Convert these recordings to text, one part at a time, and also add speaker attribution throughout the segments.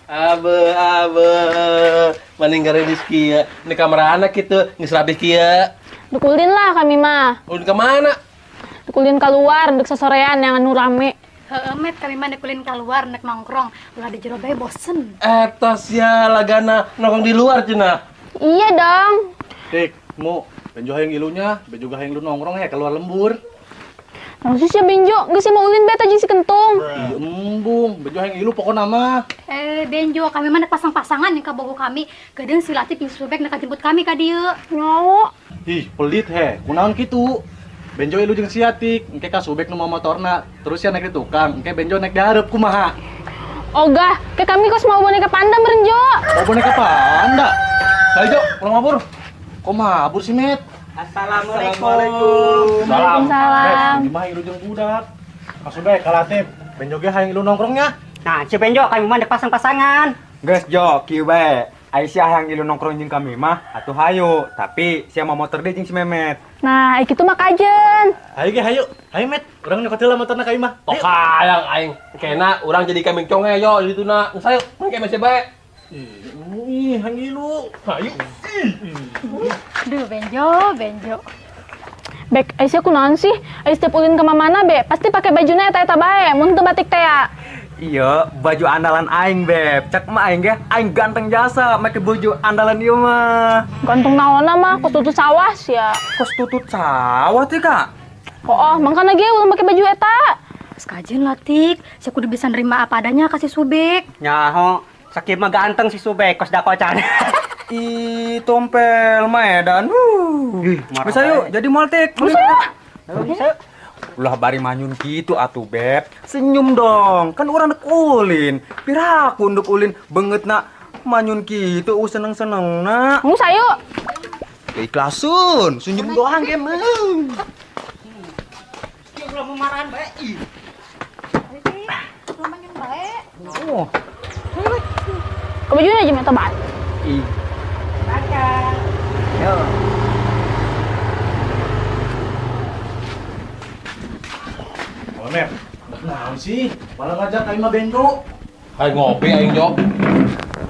Speaker 1: Abe, meninggalin Rizky ya. Ini kamar anak itu, ngisrabih kia.
Speaker 2: Dukulin lah kami mah.
Speaker 1: Ulun kemana?
Speaker 2: Dukulin keluar, dek sesorean yang anu rame.
Speaker 3: Met kami mah dikulin keluar nek nongkrong. Ulah di jero bae bosen.
Speaker 1: Etos ya lagana nongkrong di luar cina.
Speaker 2: Iya dong.
Speaker 4: Tik, mu, benjo hayang ilunya, benjo hayang lu nongkrong ya keluar lembur.
Speaker 2: Langsung sih Benjo, gak sih mau ulin beta aja si kentung.
Speaker 4: Iya embung, benjo hayang ilu pokok nama.
Speaker 3: Benjo kami mah nek pasang-pasangan yang kabogo kami. Kadang si Latif jeung Subek nek jemput kami ka dieu.
Speaker 2: Nyawa.
Speaker 4: Ih, pelit he, kunaon kitu. Benjo ilu jeung siatik, engke ka Subek nu motorna, terus ya naik di tukang, engke benjo naik di hareup kumaha.
Speaker 2: Ogah, kayak kami kos mau boneka panda merenjo.
Speaker 4: Mau boneka panda. Hai Jo, pulang mabur. Kok mabur sih, Met?
Speaker 1: Assalamualaikum.
Speaker 2: Waalaikumsalam.
Speaker 4: Gimana ilu jeung budak? Ka Subek, ka Latif, benjo ge hayang ilu nongkrongnya.
Speaker 5: Nah, si Benjo kami mah dek pasang-pasangan.
Speaker 6: Guys, Jo, kieu bae. Aisyah yang ilu nongkrong jeung kami mah atuh hayu, tapi sia mau motor deui jeung si Memet.
Speaker 2: Nah, itu mah kajen.
Speaker 4: Hayu ge hayu. Hayu, Met. Urang nyokoteul motorna ka imah.
Speaker 1: Tok hayang aing. Kena urang jadi kambing conge yo di dituna. Sayo, mangke mese bae.
Speaker 4: Ih, hayang ilu. Hayu.
Speaker 3: Duh, Benjo.
Speaker 2: Bek, Aisyah kunaon sih? Aisyah setiap ulin ke mana be? Pasti pakai bajunya eta bae, mun teu batik teh ya.
Speaker 6: Iya, baju andalan aing, Beb. Cek mah aing ge, aing ganteng jasa make baju andalan ieu mah.
Speaker 2: Gantung naonna mah kos tutut sawah sia.
Speaker 6: Kos tutut sawah teh, Kak.
Speaker 2: Oh, mangkana ge ulun make baju eta.
Speaker 3: Pas kajen Latik, saya kudu bisa nerima apa adanya kasih Subek.
Speaker 5: Nyaho, sakit mah ganteng si Subek kos dakocan.
Speaker 6: Ih, tompel mah edan.
Speaker 5: marah
Speaker 6: Bisa yuk,
Speaker 5: bae.
Speaker 6: jadi maltik.
Speaker 5: Bisa.
Speaker 6: Ulah bari manyun gitu atuh, Beb. Senyum dong. Kan urang dek ulin. Piraku ndek ulin beungeutna manyun kitu seneng-senengna.
Speaker 2: Ngus ayo.
Speaker 6: Ikhlasun, senyum doang ge mah.
Speaker 5: Dia belum memarahan bae. Ih.
Speaker 6: Oh,
Speaker 2: Ke bajunya aja meta bae.
Speaker 6: ih. Yo.
Speaker 4: Oh, Met. Naon sih? Malah ngajak ka imah benjo.
Speaker 1: Hai ngopi aing jo.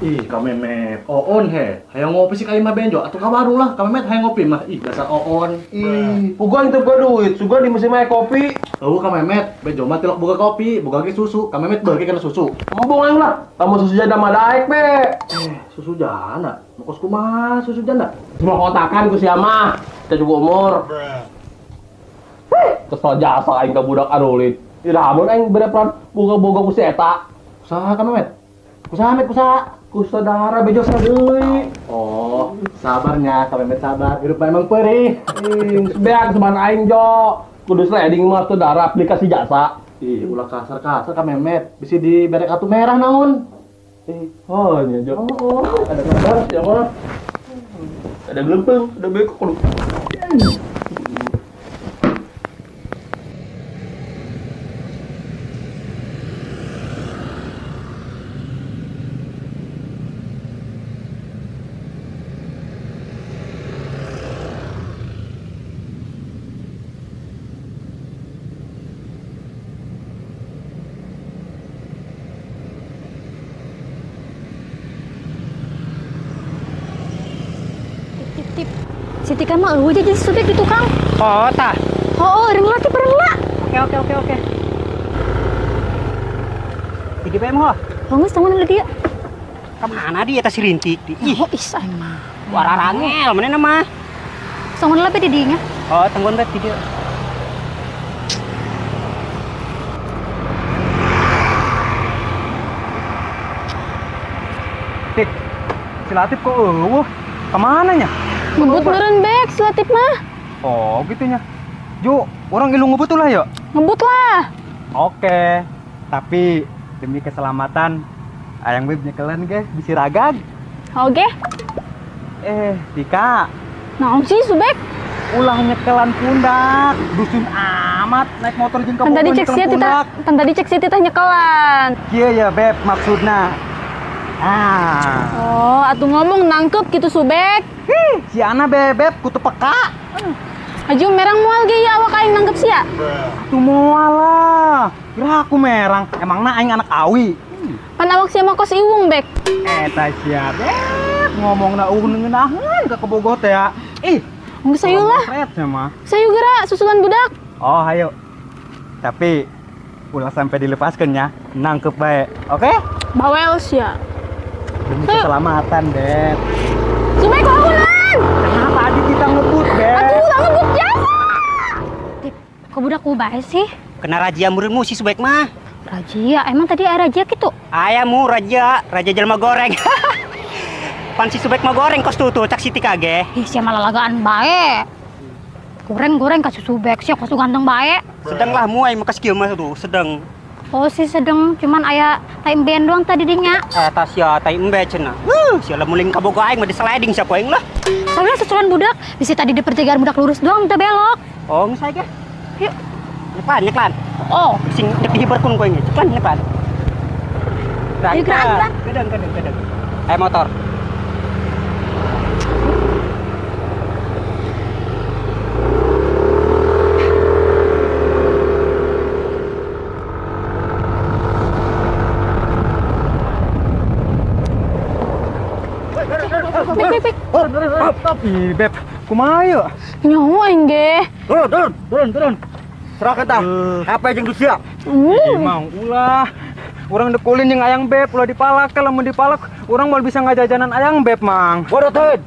Speaker 4: Ih, ka Memet. Oon he. Hayang ngopi sih ka imah benjo. Atuh ka warung lah, ka Memet hayang ngopi mah. Ih, dasar Oon.
Speaker 1: Ih, puguan teu gua duit, suga di musim aya kopi.
Speaker 4: Tahu ka Memet, benjo mah tilok boga kopi, boga ge susu. Ka Memet beuki kana susu.
Speaker 1: Embung aing lah. Kamu susu janda mah daek be.
Speaker 4: Susu jana. Mau kos kumaha susu jana?
Speaker 1: Cuma kotakan ku sia mah. Teu juga umur. Kesel jasa aing ka budak anulit. Ira mun aing bereperan boga-boga ku si eta.
Speaker 4: Kusaha ka Memet?
Speaker 1: Kusaha met kusaha? Ku saudara bejo sadeui.
Speaker 4: Oh, sabarnya, ka Memet sabar. Hidup mah emang perih.
Speaker 1: Sebeak seban aing jo. Kudu sliding mah saudara aplikasi jasa.
Speaker 4: Ih, ulah kasar-kasar ka Memet. Bisi diberek atu merah naon?
Speaker 1: Oh, nya jo. Ada kabar ya mah. Ada gelempeng, ada beko kudu.
Speaker 3: Tip. Si Tika mah eueuh jadi Subek di tukang.
Speaker 5: Oh, tah.
Speaker 3: Oh, reng Latif lah.
Speaker 5: Oke. Tiga PM ho.
Speaker 3: Bangus tangan lagi ya.
Speaker 5: Kemana dia tas rintik? Ih,
Speaker 3: Oh, is aing mah.
Speaker 5: wararangel mana mah?
Speaker 3: Sangon lah di dinya.
Speaker 5: Oh, tungguan bae video.
Speaker 6: Tik. Si Latif kok eueuh? Kemana nya?
Speaker 2: Ngebut meureun bek si Latif mah.
Speaker 6: Oh, gitunya. Ju, orang ilu ngebut lah ya.
Speaker 2: Ngebut lah.
Speaker 6: Oke. Tapi demi keselamatan ayang beb nyekelan guys, bisi ragag.
Speaker 2: Oke.
Speaker 6: Tika,
Speaker 2: Naon sih Subek?
Speaker 6: ulah nyekelan pundak. Dusun amat naik motor jeung ka
Speaker 2: Kan tadi
Speaker 6: Bogor
Speaker 2: cek
Speaker 6: nyekelan
Speaker 2: sih tita, kan tadi cek sih tita nyekelan.
Speaker 6: Kieu ya beb maksudna.
Speaker 2: Oh, atuh ngomong nangkep gitu Subek.
Speaker 6: Si Ana bebeb kutu peka.
Speaker 2: Aju merang moal ge ya awak aing nangkep sia.
Speaker 6: Tuh moal lah. Kira aku merang. Emangna aing anak awi.
Speaker 2: Panawak siya mau kos iwung, Bek.
Speaker 6: Tasya Beb, ngomong na ngengenahan ke Bogoh teh ya.
Speaker 2: Nggak sayu lah.
Speaker 6: Kretnya mah.
Speaker 2: Sayu gerak, susulan budak.
Speaker 6: Oh, ayo. Tapi ulah sampai dilepaskan ya. Nangkep baik. Oke?
Speaker 2: Bawel siya.
Speaker 6: Demi keselamatan, Beb.
Speaker 2: Subek lahunan.
Speaker 6: Kenapa adik kita ngebut, Beb?
Speaker 2: Aduh, ulah ngebut jasa.
Speaker 3: Tip, kok budak ubah sih?
Speaker 5: Kena razia muridmu si Subek mah.
Speaker 3: Razia, emang tadi ada razia gitu?
Speaker 5: Ayamu raja jelma goreng. Pan si Subek mah goreng kos tuh cak siti kage.
Speaker 3: Ih, siya malah lagaan bae. Goreng kasus subek, siya kos ganteng bae.
Speaker 5: Sedang lah muai makas kieu mah tuh, sedang.
Speaker 3: Oh sih sedang, cuman aya time band doang tadi dinya.
Speaker 5: Tasya tai embe cenah. Sia muling ka Bogoh aing mah di sliding sia poeng lah.
Speaker 3: Soalnya susulan budak, bisa tadi di pertigaan budak lurus doang, udah belok.
Speaker 5: Oh, geus ge.
Speaker 3: Yuk.
Speaker 5: Nyeklan.
Speaker 3: Oh,
Speaker 5: Sing dek dihiberkeun koeng nyeklan.
Speaker 3: Ayo, gerak.
Speaker 5: Gedeng. Motor.
Speaker 2: Bek.
Speaker 6: Tapi Beb, kumaha yuk?
Speaker 2: Nyaho aing ge.
Speaker 6: Turun. Serahkan tah. Apa yang sia? Emang ulah. Orang dekulin yang ayang Beb, ulah dipalak. Kalau mau dipalak, orang mau bisa ngajajanan ayang Beb, Mang. Bodoh tuh.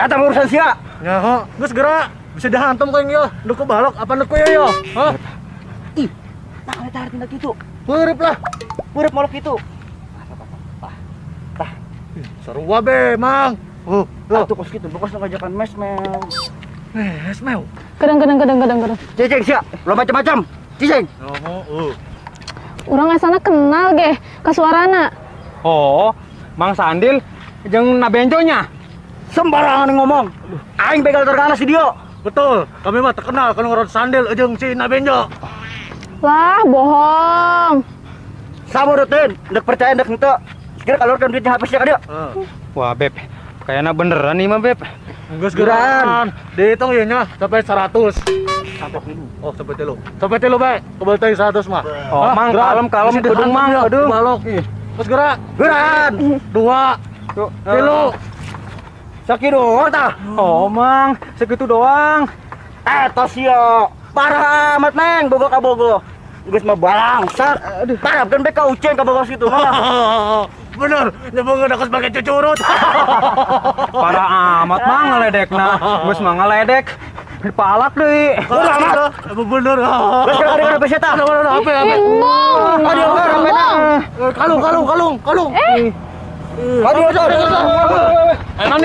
Speaker 6: Eta urusan sia.
Speaker 4: Nyaho, geus gerak. Bisa dihantam koeng yo. Duku balok apa nuku yo? Hah?
Speaker 5: Nah, eta tindak kitu.
Speaker 4: Peureup lah.
Speaker 5: Urip molok kitu.
Speaker 4: Sarua be, Mang.
Speaker 5: Atuh kos kitu, bokos ngajakan mes.
Speaker 4: Esmeu.
Speaker 2: Kadang.
Speaker 5: Cicing sia, lo macam-macam. Cicing.
Speaker 2: Urang asana kenal ge, kasuarana.
Speaker 6: Oh, Mang Sandil jeung nabenjonya.
Speaker 5: Sembarangan ngomong. Aing begal terkana si dia.
Speaker 4: Betul, kami mah terkenal kalau ngorot sandal jeung si Nabenjo.
Speaker 2: Wah, bohong.
Speaker 5: Sabar rutin, ndek percaya ndek henteu. Segera kalorkan duitnya habisnya ka dia.
Speaker 6: Wah, Beb. Kayaknya beneran nih mah, Beb.
Speaker 4: Geus geran. Dihitung ieu nya sampai 100. Oh, sampai 3. Sampai 3 bae. Kebal teh 100 mah.
Speaker 6: Oh, Mang, kalem kedung Mang, kedung.
Speaker 4: Balok. Geus gerak. Geran. 2. 3.
Speaker 5: Sakit doang tah.
Speaker 6: Oh, Mang, segitu doang.
Speaker 5: Eta sia. Parah amat neng, bogo ka bogo. Geus mah balangsak. Parapkeun be ka ucen ka bogo situ mah.
Speaker 4: Bener, nyebung ngedakos pakai cucurut.
Speaker 6: Parah amat Mang ngeledekna. Geus mah ngeledek. Dipalak deui.
Speaker 4: Udah mah. Bener.
Speaker 5: Geus ka ada besi tah.
Speaker 4: Apa?
Speaker 5: Aduh, kalung. Aduh.
Speaker 6: Enak.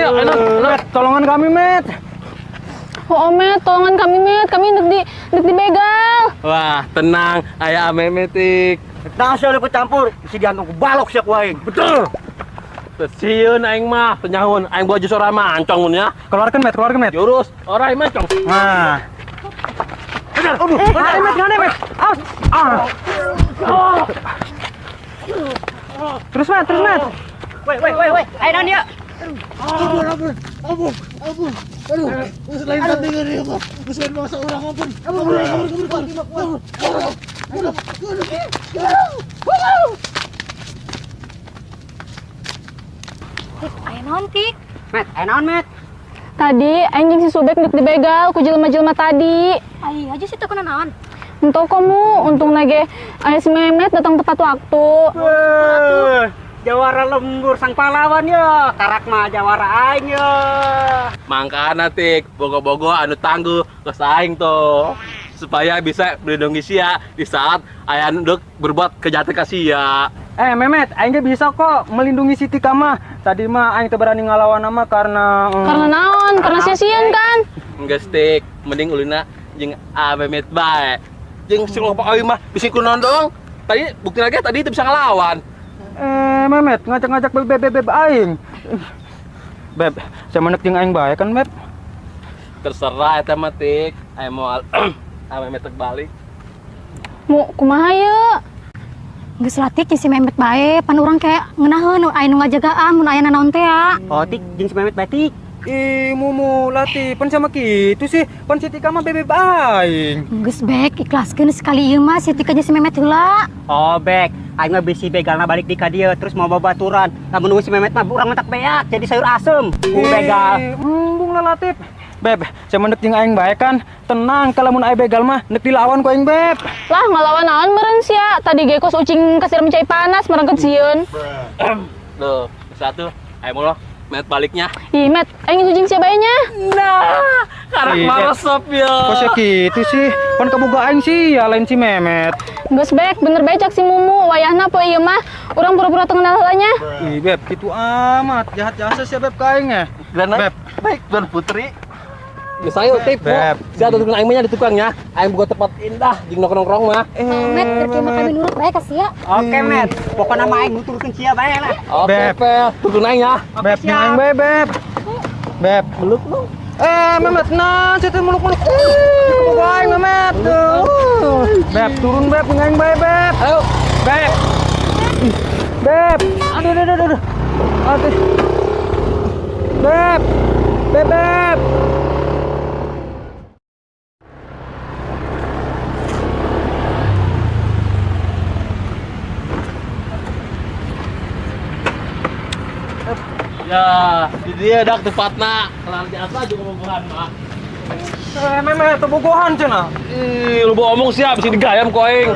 Speaker 6: Met, tolongan kami, Met.
Speaker 2: Oh, Met, tolongan kami, Met. Kami dek dibegal.
Speaker 1: Wah, tenang, aya ame metik.
Speaker 5: Tah sia ku campur, si diantung ku balok sia ku aing.
Speaker 1: Betul. Sieun aing mah, tenyahun aing baju sora mancong mun ya.
Speaker 6: Keluarkan, Met.
Speaker 1: Jurus, orai mancong.
Speaker 6: Nah. Aduh, ngane, Met. Awas. Terus, Met.
Speaker 5: Woi, ayo naon dia.
Speaker 4: Ampun. Aduh, selain tadi ngeri apa? Selain masa orang ampun.
Speaker 3: Ayo nanti.
Speaker 5: Met, ayo naon, Met?
Speaker 2: Tadi aing jeung si Subek dek dibegal ku jelema-jelema tadi.
Speaker 3: Ayo aja sih teu kena naon.
Speaker 2: Entau kamu, untung nage aya si Memet datang tepat waktu.
Speaker 5: Jawara lembur sang pahlawan ya, karak mah jawara aing ya.
Speaker 1: Mangkana tik, bogo-bogo anu tangguh geus aing tuh. Supaya bisa melindungi sia di saat aya ndek berbuat kejahatan ka sia.
Speaker 6: Memet, aing ge bisa kok melindungi Siti Kama. Tadi mah aing teu berani ngalawan mah karena
Speaker 2: Karena naon? Karena sia-sian kan?
Speaker 1: Geus tik, mending ulina jeung Memet bae. Jeung si Lopak Awi mah bisi kunaon doang. Tadi bukti lagi tadi teu bisa ngelawan.
Speaker 6: Memet, ngajak-ngajak beb aing. Beb, saya menek jeung aing bae kan, Beb?
Speaker 1: Terserah eta mah tik. Aya moal Memet balik.
Speaker 2: Mu kumaha yeu?
Speaker 3: Geus latik si Memet bae, pan urang kayak ngeunaheun aya nu ngajagaan mun aya naon teh ya.
Speaker 5: Oh, tik jeung si Memet batik.
Speaker 6: Ih, Mumu, Latih, pan sama gitu sih. Pan si Tika mah bebe aing.
Speaker 3: Geus bek ikhlaskeun sekali ieu mah si Tika jeung si Memet heula.
Speaker 5: Oh, Bek. Aing mah bisi begalna balik di ka dieu terus mau babaturan. Lamun si Memet mah urang mentak beak jadi sayur asem. Begal.
Speaker 6: Bung lah Latif. Beb, saya mendek jeung aing bae kan. Tenang, kalau mun aing begal mah nek dilawan ku aing, Beb.
Speaker 2: Lah ngelawan naon meureun sia. Tadi ge kos ucing kasiram cai panas merengket sieun.
Speaker 1: Tuh, satu. Ayo mulu, Met baliknya.
Speaker 2: Ih, Met, aing ucing sia bae nya.
Speaker 1: Nah, karak
Speaker 6: Ih,
Speaker 1: marosop ya.
Speaker 6: Kok sia gitu sih? Pan kaboga aing sih, ya lain si Memet.
Speaker 2: Geus bek, bener becak si Mumu. Wayahna poe ieu mah urang pura-pura teu kenal heula nya.
Speaker 6: Ih, Beb, gitu amat. Jahat jasa sih Beb ka aing ya.
Speaker 1: Beb, baik Tuan Putri. Geus ayo tip,
Speaker 6: Beb.
Speaker 1: Sia tukang aing mah di tukangnya. Aing buka tempat indah jeung nongkrong mah.
Speaker 3: Met keur mah kami nurut bae ka sia.
Speaker 5: Oke, Met. Pokoknya mah aing nuturkeun sia bae lah.
Speaker 1: Oke,
Speaker 6: Beb.
Speaker 1: Pel. Tukang aing ya.
Speaker 6: Beb, jeung aing bae, Beb. Beb,
Speaker 1: Meluk lu.
Speaker 6: Memet, nah, situ muluk-muluk. Kaboga aing, Memet. Tuh. Beb, turun Beb, jeung aing bae, Beb.
Speaker 1: Ayo.
Speaker 6: Beb. Beb. Aduh. Aduh. Beb. Beb.
Speaker 1: Ya, di dia dak tempatna. Kelar jasa juga bobohan mah.
Speaker 6: Memet, tebogohan cenah.
Speaker 1: Ih, lu omong siap bisa digayam ku aing.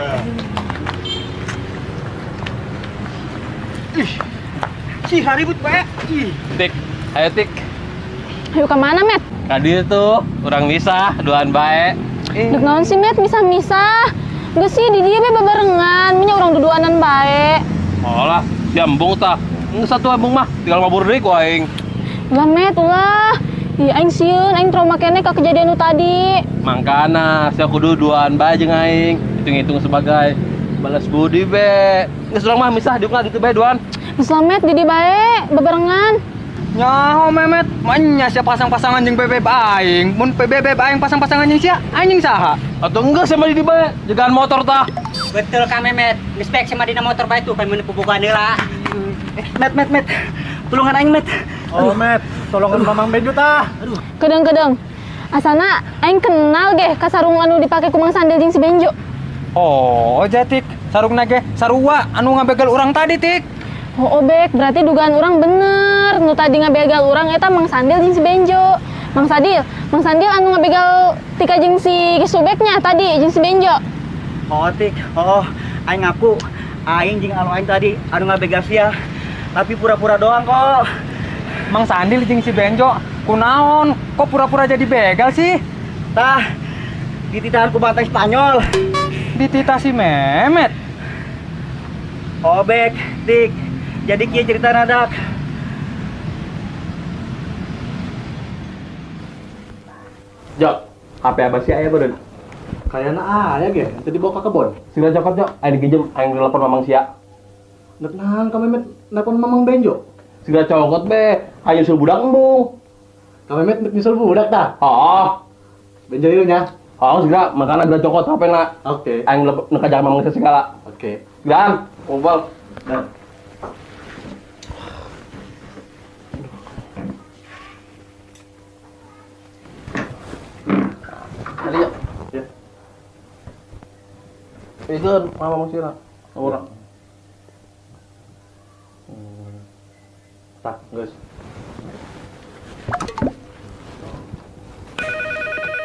Speaker 5: Si haribut bae.
Speaker 1: Tik, ayo tik.
Speaker 2: Ayo ka mana, Met?
Speaker 1: Kadi tuh, orang bisa duaan bae.
Speaker 2: Dek naon sih, Met? Misah-misah. Geus sih di dieu be babarengan, nya urang duduanan bae.
Speaker 1: Olah, diambung tah. Nggak satu ambung mah, tinggal ngabur deui ku aing.
Speaker 2: Lah, Met, ulah. Ih, aing sieun, aing trauma keneh ka kejadian nu tadi.
Speaker 1: Mangkana, sia kudu duaan bae jeung aing. Hitung-hitung sebagai balas budi be. Geus urang mah misah diukna ditu bae duaan.
Speaker 2: Geus lah, Met, di dieu bae, babarengan.
Speaker 6: Nyaho Memet, manya sia pasang-pasangan jeung bebeb aing. Mun bebeb aing pasang-pasangan jeung sia, aing saha?
Speaker 1: Atau enggak sama di bae, jagaan motor tah.
Speaker 5: Betul ka Memet. Respect sama dina motor bae tuh kan mun pupugan heula. Met. Tulungan aing, Met.
Speaker 4: Oh, Met, tolongan Mamang Benjo tah.
Speaker 2: Kedeung-kedeung. Asana aing kenal ge ka sarung anu dipake ku Mang Sandil jeung si Benjo.
Speaker 6: Oh, jatik. Sarungna ge sarua anu ngabegal urang tadi, Tik.
Speaker 2: Oh, Bek, berarti dugaan orang bener. Nu tadi ngabegal orang eta Mang Sandil jeung si Benjo. Mang Sandil anu ngabegal Tika jeung si Subeknya tadi jeung si Benjo.
Speaker 5: Oh, Tik. Oh, aing ngaku. Aing jeung anu aing tadi anu ngabegal sia. Tapi pura-pura doang kok.
Speaker 6: Mang Sandil jeung si Benjo, kunaon? Kok pura-pura jadi begal sih?
Speaker 5: Tah, dititahan ku banteng Spanyol.
Speaker 6: Dititah si Memet.
Speaker 5: Oh, Bek, Tik. Jadi kieu cerita nadak.
Speaker 1: Jok, HP apa sih aya beureun?
Speaker 4: Kayaknya aya ge, teu dibawa ka kebon.
Speaker 1: Sila cokot jok, ayo dikijem, ayo telepon Mamang sia.
Speaker 4: Nek nahan ka Memet nelpon Mamang Benjo.
Speaker 1: Sila cokot be, ayo sul budak embung.
Speaker 4: Ka Memet nek nyusul budak tah.
Speaker 1: Oh,
Speaker 4: Benjo ieu nya.
Speaker 1: oh segala, makanya sila cokot HP na.
Speaker 4: Oke.
Speaker 1: Ayo nekajak Mamang sia segala.
Speaker 4: Oke.
Speaker 1: Gan, ngobrol.
Speaker 4: Nah.
Speaker 1: Tadi ya.
Speaker 4: Ya.
Speaker 1: Itu Mamang sia. Nomor. Tak, guys.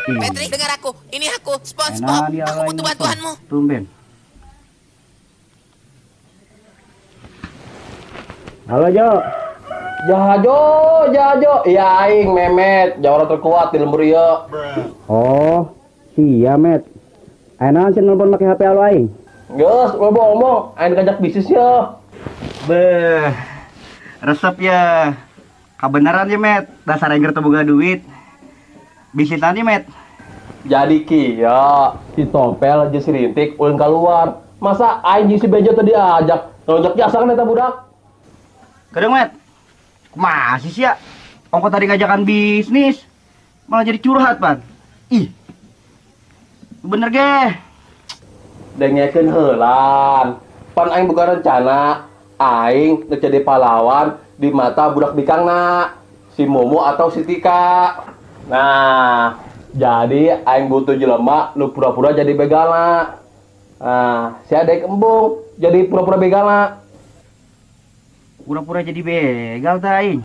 Speaker 7: Patrick, dengar aku. Ini aku, SpongeBob. Aku butuh bantuanmu.
Speaker 5: Tumben. Halo, Jo.
Speaker 1: Jajo. Iya aing Memet, jawara terkuat di lembur ieu.
Speaker 5: Oh, sia, Met. Ayeuna sih nelpon make HP alo aing.
Speaker 1: Geus, lo ngomong, aing ngajak bisnis ya.
Speaker 5: Beh. Resep ya. Kabeneran ya, Met. Dasar aing teu boga duit. Bisnis tadi, Met.
Speaker 1: Jadi kieu, si Topel jeung si Rintik ulin keluar. Masa aing jeung si Bejo tadi diajak, ngajak jasa kan eta budak.
Speaker 5: Kadang, Met. Masih sih ya. Ongko tadi ngajakan bisnis. Malah jadi curhat, Pan. Ih. Bener ge.
Speaker 1: Dengekeun heulan. Pan aing boga rencana aing teu jadi pahlawan di mata budak bikangna. si Momo atau si Tika. Nah, jadi aing butuh jelema nu pura-pura jadi begala. Nah, si adek embung jadi pura-pura begala.
Speaker 5: Pura-pura jadi begal ta aing.